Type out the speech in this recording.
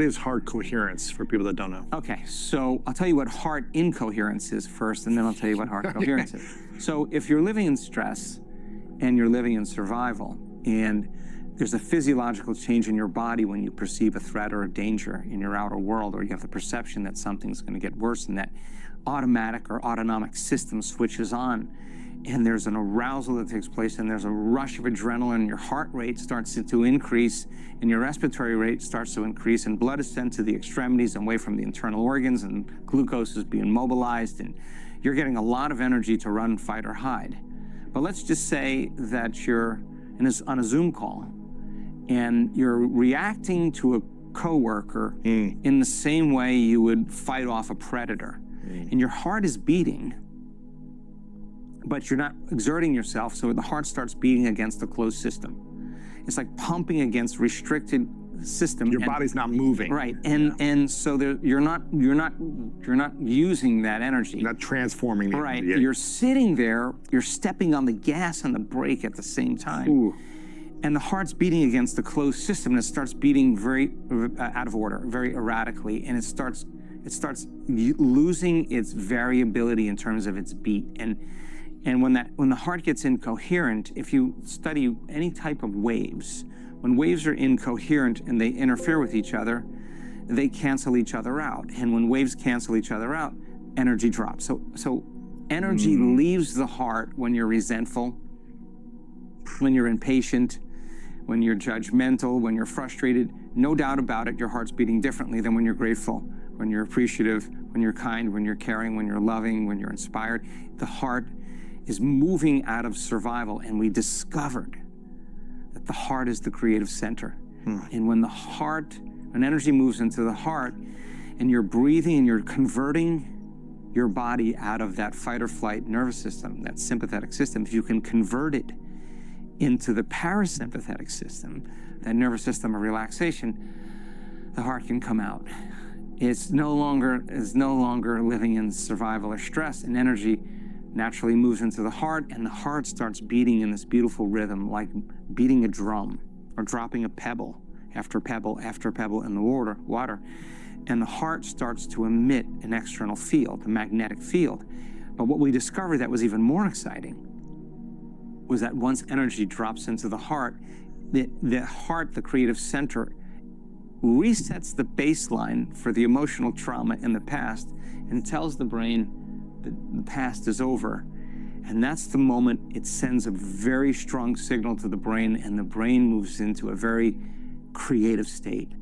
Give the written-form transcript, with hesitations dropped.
What is heart coherence for people that don't know? Okay, so I'll tell you what heart incoherence is first, and then I'll tell you what heart coherence is. So if you're living in stress and you're living in survival, and there's a physiological change in your body when you perceive a threat or a danger in your outer world, or you have the perception that something's going to get worse, and that automatic or autonomic system switches on, and there's an arousal that takes place, and there's a rush of adrenaline, your heart rate starts to increase, and your respiratory rate starts to increase, and blood is sent to the extremities and away from the internal organs, and glucose is being mobilized, and you're getting a lot of energy to run, fight, or hide. But let's just say that you're on a Zoom call, and you're reacting to a coworker in the same way you would fight off a predator. And your heart is beating, but you're not exerting yourself, so the heart starts beating against a closed system. It's like pumping against restricted system. Your body's not moving. Right, and so you're not using that energy. You're not transforming the energy. Right, you're sitting there, you're stepping on the gas and the brake at the same time. Ooh. And the heart's beating against the closed system, and it starts beating very out of order, very erratically, and it starts losing its variability in terms of its beat. And when the heart gets incoherent, if you study any type of waves, when waves are incoherent and they interfere with each other, they cancel each other out. And when waves cancel each other out, energy drops. So energy leaves the heart when you're resentful, when you're impatient, when you're judgmental, when you're frustrated. No doubt about it, your heart's beating differently than when you're grateful, when you're appreciative, when you're kind, when you're caring, when you're loving, when you're inspired. The heart is moving out of survival, and we discovered that the heart is the creative center. And when energy moves into the heart, and you're breathing and you're converting your body out of that fight or flight nervous system, that sympathetic system, if you can convert it into the parasympathetic system, that nervous system of relaxation, the heart can come out. It's no longer living in survival or stress, and energy naturally moves into the heart, and the heart starts beating in this beautiful rhythm, like beating a drum or dropping a pebble after pebble after pebble in the water. And the heart starts to emit an external field, a magnetic field. But what we discovered that was even more exciting was that once energy drops into the heart, the heart, the creative center, resets the baseline for the emotional trauma in the past and tells the brain that the past is over. And that's the moment it sends a very strong signal to the brain, and the brain moves into a very creative state.